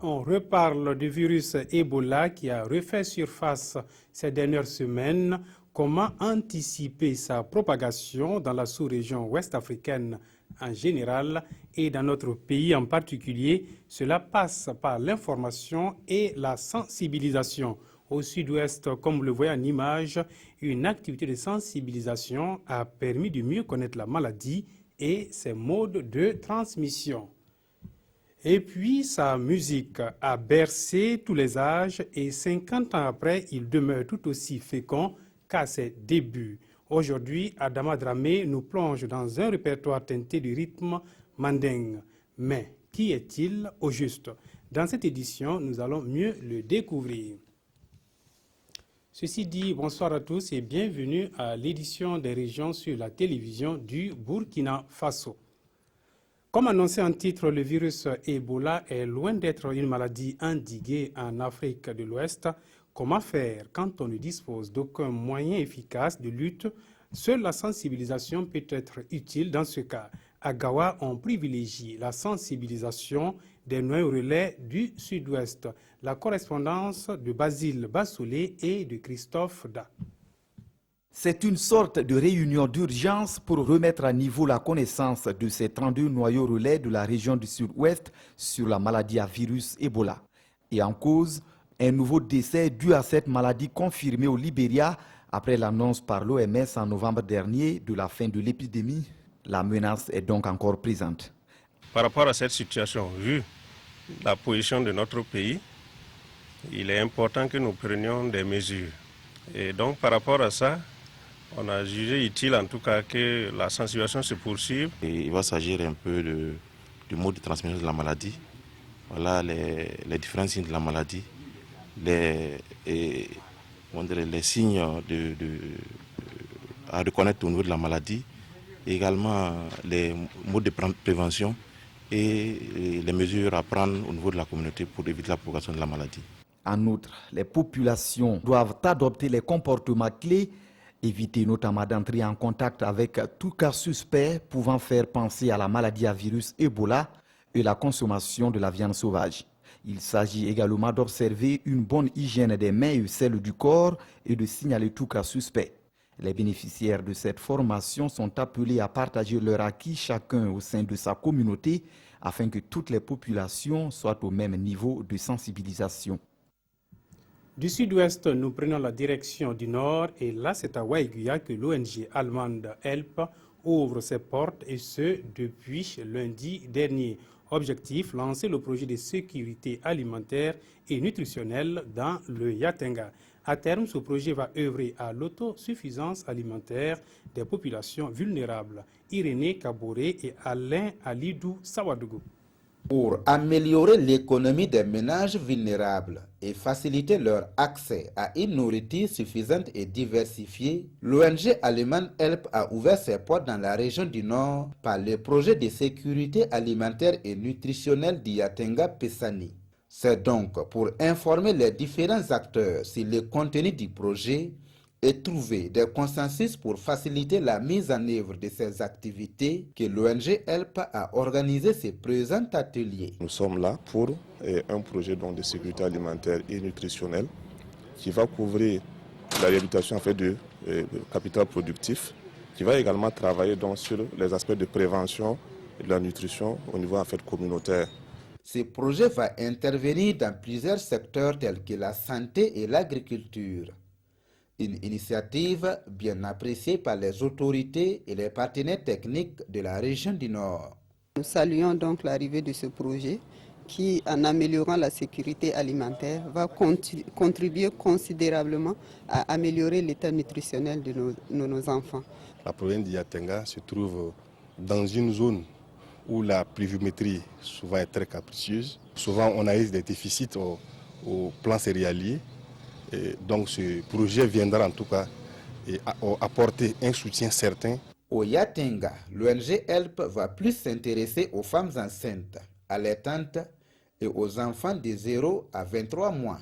on reparle du virus Ebola qui a refait surface ces dernières semaines. Comment anticiper sa propagation dans la sous-région ouest africaine en général et dans notre pays en particulier? Cela passe par l'information et la sensibilisation. Au sud-ouest, comme vous le voyez en image, une activité de sensibilisation a permis de mieux connaître la maladie et ses modes de transmission. Et puis, sa musique a bercé tous les âges et 50 ans après, il demeure tout aussi fécond qu'à ses débuts. Aujourd'hui, Adama Dramé nous plonge dans un répertoire teinté du rythme mandingue. Mais qui est-il au juste? Dans cette édition, nous allons mieux le découvrir. Ceci dit, bonsoir à tous et bienvenue à l'édition des régions sur la télévision du Burkina Faso. Comme annoncé en titre, le virus Ebola est loin d'être une maladie endiguée en Afrique de l'Ouest. Comment faire quand on ne dispose d'aucun moyen efficace de lutte? Seule la sensibilisation peut être utile dans ce cas. À Gawa, on privilégie la sensibilisation des noyaux relais du Sud-Ouest. La correspondance de Basile Bassolé et de Christophe Da. C'est une sorte de réunion d'urgence pour remettre à niveau la connaissance de ces 32 noyaux relais de la région du Sud-Ouest sur la maladie à virus Ebola. Et en cause, un nouveau décès dû à cette maladie confirmé au Libéria après l'annonce par l'OMS en novembre dernier de la fin de l'épidémie. La menace est donc encore présente. Par rapport à cette situation, vu la position de notre pays, il est important que nous prenions des mesures. Et donc par rapport à ça, on a jugé utile en tout cas que la sensibilisation se poursuive. Et il va s'agir un peu du mode de transmission de la maladie. Voilà les différents signes de la maladie, les signes à reconnaître au niveau de la maladie, et également les modes de prévention et les mesures à prendre au niveau de la communauté pour éviter la propagation de la maladie. En outre, les populations doivent adopter les comportements clés, éviter notamment d'entrer en contact avec tout cas suspect pouvant faire penser à la maladie à virus Ebola et la consommation de la viande sauvage. Il s'agit également d'observer une bonne hygiène des mains et celle du corps et de signaler tout cas suspect. Les bénéficiaires de cette formation sont appelés à partager leur acquis chacun au sein de sa communauté afin que toutes les populations soient au même niveau de sensibilisation. Du sud-ouest, nous prenons la direction du nord et là, c'est à Waiguya que l'ONG allemande HELP ouvre ses portes et ce, depuis lundi dernier. Objectif, lancer le projet de sécurité alimentaire et nutritionnelle dans le Yatenga. À terme, ce projet va œuvrer à l'autosuffisance alimentaire des populations vulnérables. Irénée Kaboré et Alain Alidou Sawadougou. Pour améliorer l'économie des ménages vulnérables et faciliter leur accès à une nourriture suffisante et diversifiée, l'ONG allemande HELP a ouvert ses portes dans la région du Nord par le projet de sécurité alimentaire et nutritionnelle d'Yatenga Pessani. C'est donc pour informer les différents acteurs sur le contenu du projet et trouver des consensus pour faciliter la mise en œuvre de ces activités que l'ONG HELP a organisé ce présent atelier. Nous sommes là pour un projet de sécurité alimentaire et nutritionnelle qui va couvrir la réhabilitation de capital productif, qui va également travailler sur les aspects de prévention et de la nutrition au niveau communautaire. Ce projet va intervenir dans plusieurs secteurs tels que la santé et l'agriculture. Une initiative bien appréciée par les autorités et les partenaires techniques de la région du Nord. Nous saluons donc l'arrivée de ce projet qui, en améliorant la sécurité alimentaire, va contribuer considérablement à améliorer l'état nutritionnel de nos enfants. La province de Yatenga se trouve dans une zone où la pluviométrie souvent est très capricieuse. Souvent on a eu des déficits au plan céréalier. Et donc ce projet viendra en tout cas apporter un soutien certain. Au Yatenga, l'ONG HELP va plus s'intéresser aux femmes enceintes, allaitantes et aux enfants de 0 à 23 mois.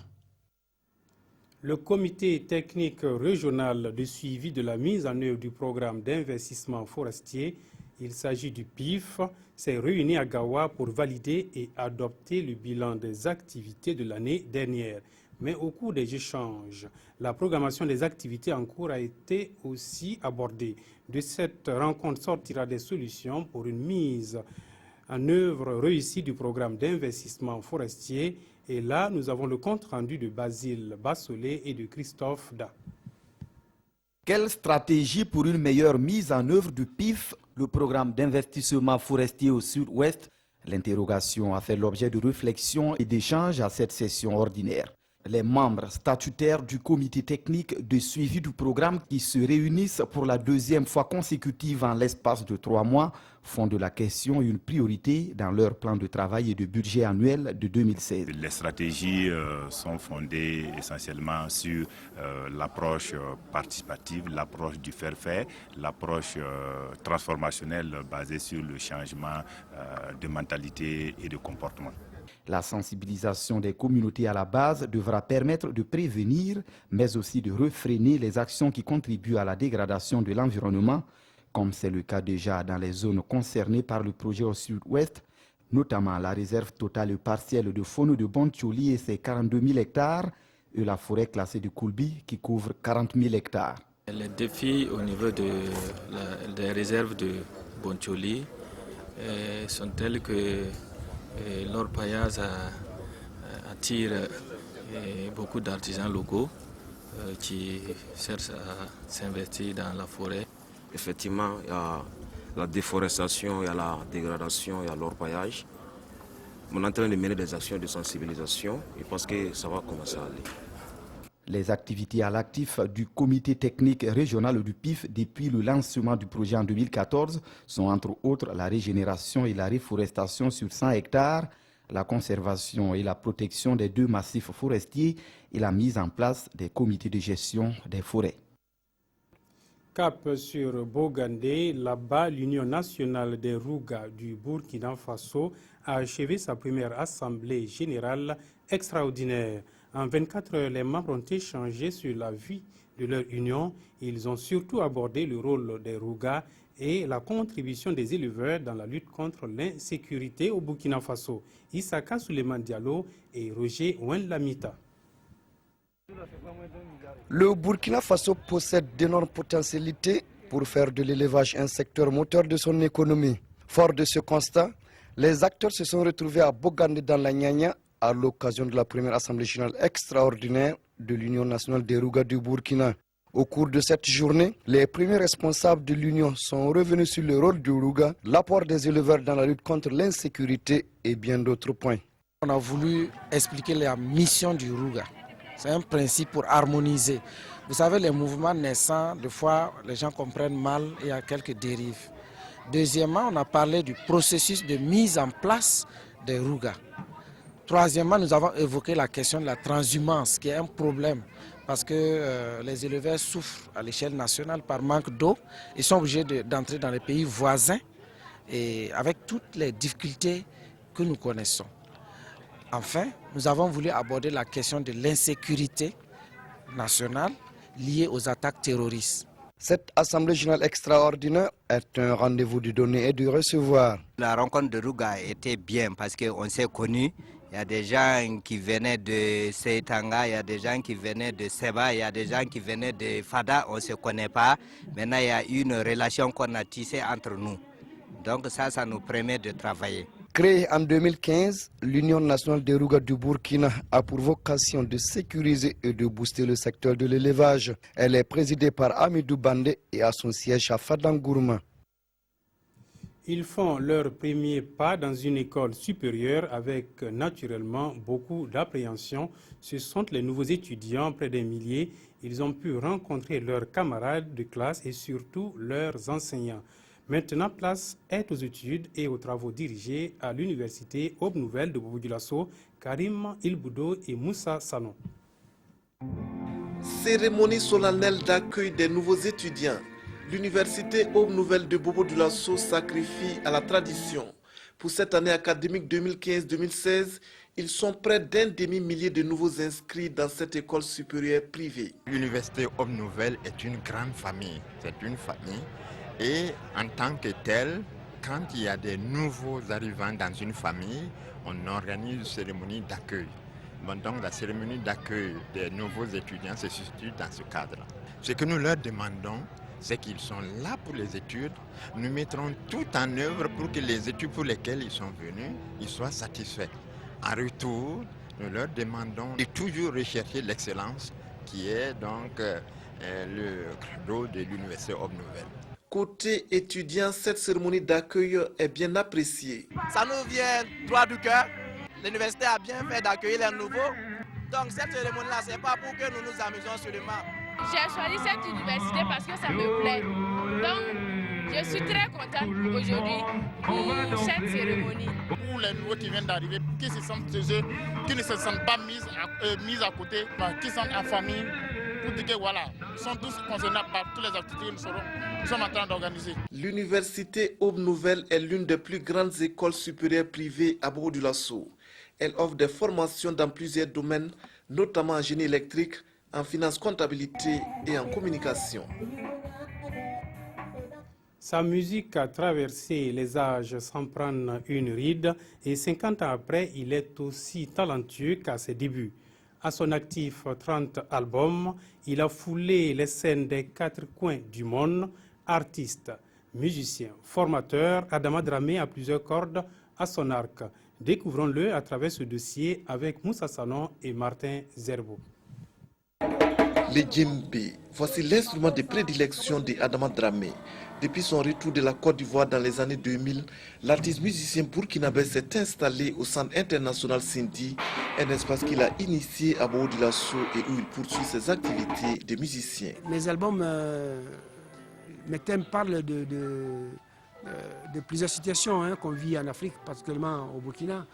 Le comité technique régional de suivi de la mise en œuvre du programme d'investissement forestier Il s'agit du PIF, s'est réuni à Gawa pour valider et adopter le bilan des activités de l'année dernière. Mais au cours des échanges, la programmation des activités en cours a été aussi abordée. De cette rencontre sortira des solutions pour une mise en œuvre réussie du programme d'investissement forestier. Et là, nous avons le compte-rendu de Basile Bassolé et de Christophe Da. Quelle stratégie pour une meilleure mise en œuvre du PIF, le programme d'investissement forestier au sud-ouest? L'interrogation a fait l'objet de réflexions et d'échanges à cette session ordinaire. Les membres statutaires du comité technique de suivi du programme qui se réunissent pour la deuxième fois consécutive en l'espace de 3 mois font de la question une priorité dans leur plan de travail et de budget annuel de 2016. Les stratégies sont fondées essentiellement sur l'approche participative, l'approche du faire-faire, l'approche transformationnelle basée sur le changement de mentalité et de comportement. La sensibilisation des communautés à la base devra permettre de prévenir, mais aussi de réfréner les actions qui contribuent à la dégradation de l'environnement, comme c'est le cas déjà dans les zones concernées par le projet au sud-ouest, notamment la réserve totale et partielle de faune de Bonthioli et ses 42 000 hectares, et la forêt classée de Koulbi qui couvre 40 000 hectares. Les défis au niveau des réserves de Bonthioli sont tels que l'orpaillage attire beaucoup d'artisans locaux qui cherchent à s'investir dans la forêt. Effectivement, il y a la déforestation, il y a la dégradation, il y a l'orpaillage. On est en train de mener des actions de sensibilisation et je pense que ça va commencer à aller. Les activités à l'actif du comité technique régional du PIF depuis le lancement du projet en 2014 sont entre autres la régénération et la réforestation sur 100 hectares, la conservation et la protection des 2 massifs forestiers et la mise en place des comités de gestion des forêts. Cap sur Bogandé, là-bas, l'Union nationale des Rouga du Burkina Faso a achevé sa première assemblée générale extraordinaire. En 24 heures, les membres ont échangé sur la vie de leur union. Ils ont surtout abordé le rôle des Rouga et la contribution des éleveurs dans la lutte contre l'insécurité au Burkina Faso. Issaka Souleymane Diallo et Roger Ouenlamita. Le Burkina Faso possède d'énormes potentialités pour faire de l'élevage un secteur moteur de son économie. Fort de ce constat, les acteurs se sont retrouvés à Bogandé dans la Nyanya à l'occasion de la première assemblée générale extraordinaire de l'Union nationale des Rouga du Burkina. Au cours de cette journée, les premiers responsables de l'Union sont revenus sur le rôle du Rouga, l'apport des éleveurs dans la lutte contre l'insécurité et bien d'autres points. On a voulu expliquer la mission du Rouga. C'est un principe pour harmoniser. Vous savez, les mouvements naissants, des fois, les gens comprennent mal et il y a quelques dérives. Deuxièmement, on a parlé du processus de mise en place des Rouga. Troisièmement, nous avons évoqué la question de la transhumance, qui est un problème, parce que les éleveurs souffrent à l'échelle nationale par manque d'eau. Ils sont obligés d'entrer dans les pays voisins, et avec toutes les difficultés que nous connaissons. Enfin, nous avons voulu aborder la question de l'insécurité nationale liée aux attaques terroristes. Cette assemblée générale extraordinaire est un rendez-vous de donner et de recevoir. La rencontre de Rouga était bien parce qu'on s'est connus. Il y a des gens qui venaient de Seitanga, il y a des gens qui venaient de Seba, il y a des gens qui venaient de Fada, on ne se connaît pas. Maintenant, il y a une relation qu'on a tissée entre nous. Donc ça nous permet de travailler. Créée en 2015, l'Union nationale des Rouga du Burkina a pour vocation de sécuriser et de booster le secteur de l'élevage. Elle est présidée par Amidou Bandé et a son siège à Fadangourma. Ils font leur premier pas dans une école supérieure avec naturellement beaucoup d'appréhension. Ce sont les nouveaux étudiants, près d'un millier. Ils ont pu rencontrer leurs camarades de classe et surtout leurs enseignants. Maintenant, place est aux études et aux travaux dirigés à l'université Aube Nouvelle de Bobo-Dioulasso, Karim Ilboudo et Moussa Salon. Cérémonie solennelle d'accueil des nouveaux étudiants. L'université Aube Nouvelle de Bobo-Dioulasso sacrifie à la tradition. Pour cette année académique 2015-2016, ils sont près d'un demi-millier de nouveaux inscrits dans cette école supérieure privée. L'université Aube Nouvelle est une grande famille. C'est une famille. Et en tant que telle, quand il y a des nouveaux arrivants dans une famille, on organise une cérémonie d'accueil. Bon, donc la cérémonie d'accueil des nouveaux étudiants se situe dans ce cadre-là. Ce que nous leur demandons, c'est qu'ils sont là pour les études. Nous mettrons tout en œuvre pour que les études pour lesquelles ils sont venus, ils soient satisfaits. En retour, nous leur demandons de toujours rechercher l'excellence qui est donc le credo de l'Université Hope Nouvelle. Côté étudiant, cette cérémonie d'accueil est bien appréciée. Ça nous vient droit du cœur. L'université a bien fait d'accueillir les nouveaux. Donc cette cérémonie-là, ce n'est pas pour que nous nous amusions seulement. J'ai choisi cette université parce que ça me plaît. Donc je suis très contente aujourd'hui pour cette cérémonie. Pour les nouveaux qui viennent d'arriver, qui se sentent chez eux, qui ne se sentent pas mis à côté, qui sont en famille, pour dire que voilà, ils sont tous concernés par toutes les activités que nous sommes en train d'organiser. L'université Hope Nouvelle est l'une des plus grandes écoles supérieures privées à Bobo-Dioulasso. Elle offre des formations dans plusieurs domaines, notamment en génie électrique, en finance, comptabilité et en communication. Sa musique a traversé les âges sans prendre une ride et 50 ans après, il est aussi talentueux qu'à ses débuts. À son actif 30 albums, il a foulé les scènes des 4 coins du monde. Artiste, musicien, formateur, Adama Dramé a plusieurs cordes à son arc. Découvrons-le à travers ce dossier avec Moussa Sanon et Martin Zerbo. Le djembé, voici l'instrument de prédilection d'Adama Dramé. Depuis son retour de la Côte d'Ivoire dans les années 2000, l'artiste musicien burkinabé s'est installé au Centre international Sindi, un espace qu'il a initié à Bobo-Dioulasso et où il poursuit ses activités de musicien. Mes albums, mes thèmes parlent de plusieurs situations qu'on vit en Afrique, particulièrement au Burkina.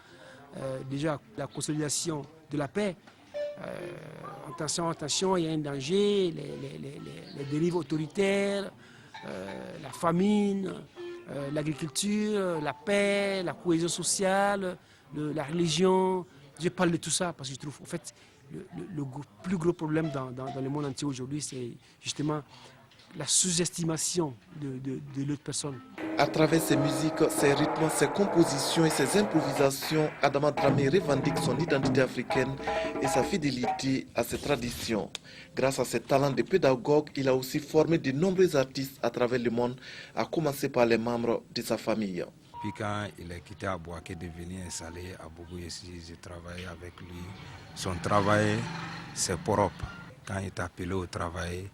Déjà, la consolidation de la paix. Attention, il y a un danger, les dérives autoritaires, la famine, l'agriculture, la paix, la cohésion sociale, la religion. Je parle de tout ça parce que je trouve, en fait, le plus gros problème dans le monde entier aujourd'hui, c'est justement la sous-estimation de l'autre personne. À travers ses musiques, ses rythmes, ses compositions et ses improvisations, Adama Dramé revendique son identité africaine et sa fidélité à ses traditions. Grâce à ses talents de pédagogue, il a aussi formé de nombreux artistes à travers le monde, à commencer par les membres de sa famille. Puis quand il est quitté à Bouaké de venir installer à Bobo ici, j'ai travaillé avec lui. Son travail, c'est propre. Quand il est appelé au travail,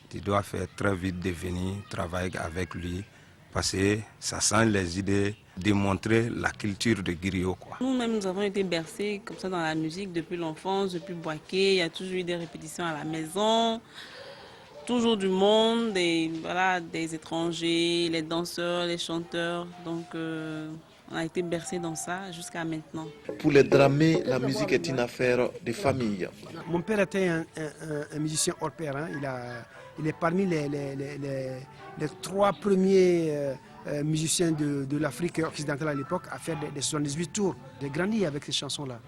tu dois faire très vite de venir travailler avec lui parce que ça sent les idées de montrer la culture de griot. Nous-mêmes, nous avons été bercés comme ça dans la musique depuis l'enfance, depuis Bouaké. Il y a toujours eu des répétitions à la maison, toujours du monde, des étrangers, les danseurs, les chanteurs. Donc on a été bercés dans ça jusqu'à maintenant. Pour les Dramé, la musique est une affaire de famille. Mon père était un musicien hors pair. Il est parmi les 3 premiers musiciens de l'Afrique occidentale à l'époque à faire des 78 tours. J'ai grandi avec ces chansons-là.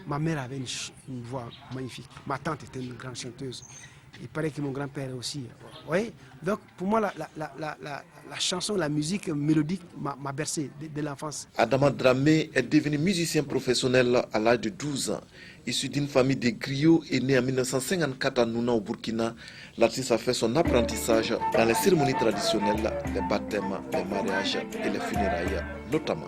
Ma mère avait une voix magnifique. Ma tante était une grande chanteuse. Il paraît que mon grand-père aussi. Oui. Donc pour moi, la chanson, la musique mélodique m'a bercé dès l'enfance. Adama Dramé est devenu musicien professionnel à l'âge de 12 ans. Issu d'une famille de griots et né en 1954 à Nouna au Burkina, l'artiste a fait son apprentissage dans les cérémonies traditionnelles, les baptêmes, les mariages et les funérailles notamment.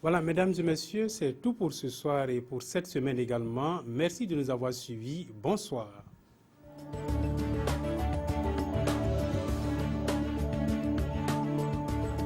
Voilà, mesdames et messieurs, c'est tout pour ce soir et pour cette semaine également. Merci de nous avoir suivis. Bonsoir.